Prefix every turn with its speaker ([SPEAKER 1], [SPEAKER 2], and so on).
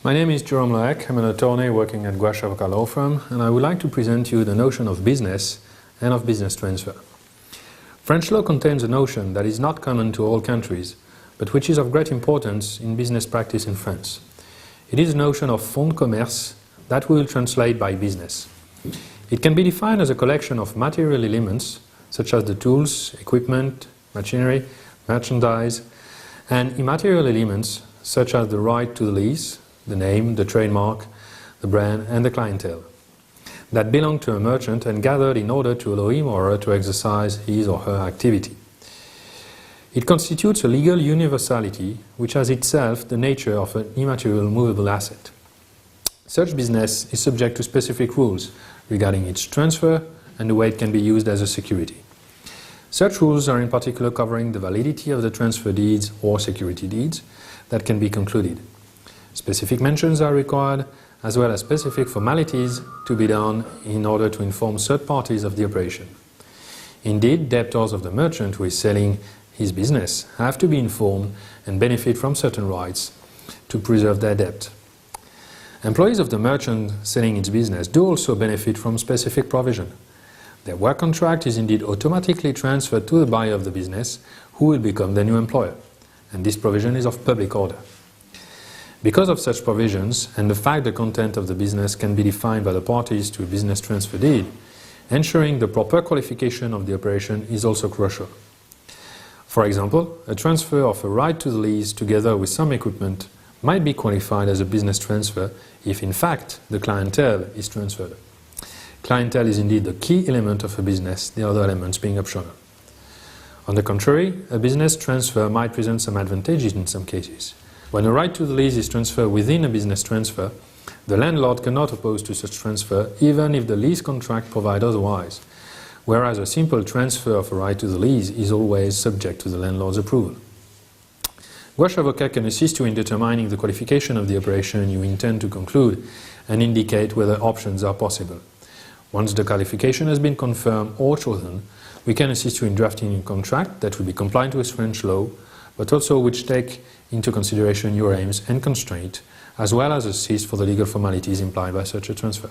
[SPEAKER 1] My name is Jérôme. I'm an attorney working at Gouache Avocat law firm, and I would like to present you the notion of business and of business transfer. French law contains a notion that is not common to all countries, but which is of great importance in business practice in France. It is the notion of fonds de commerce that we will translate by business. It can be defined as a collection of material elements, such as the tools, equipment, machinery, merchandise, and immaterial elements, such as the right to the lease, the name, the trademark, the brand, and the clientele, that belong to a merchant and gathered in order to allow him or her to exercise his or her activity. It constitutes a legal universality which has itself the nature of an immaterial movable asset. Such business is subject to specific rules regarding its transfer and the way it can be used as a security. Such rules are in particular covering the validity of the transfer deeds or security deeds that can be concluded. Specific mentions are required, as well as specific formalities to be done in order to inform third parties of the operation. Indeed, debtors of the merchant who is selling his business have to be informed and benefit from certain rights to preserve their debt. Employees of the merchant selling its business do also benefit from specific provision. Their work contract is indeed automatically transferred to the buyer of the business, who will become the new employer, and this provision is of public order. Because of such provisions, and the fact the content of the business can be defined by the parties to a business transfer deed, ensuring the proper qualification of the operation is also crucial. For example, a transfer of a right to the lease together with some equipment might be qualified as a business transfer if in fact the clientele is transferred. Clientele is indeed the key element of a business, the other elements being optional. On the contrary, a business transfer might present some advantages in some cases. When a right to the lease is transferred within a business transfer, the landlord cannot oppose to such transfer even if the lease contract provides otherwise, whereas a simple transfer of a right to the lease is always subject to the landlord's approval. Gouache Avocat can assist you in determining the qualification of the operation you intend to conclude and indicate whether options are possible. Once the qualification has been confirmed or chosen, we can assist you in drafting a contract that will be compliant with French law, but also which take into consideration your aims and constraints, as well as assist for the legal formalities implied by such a transfer.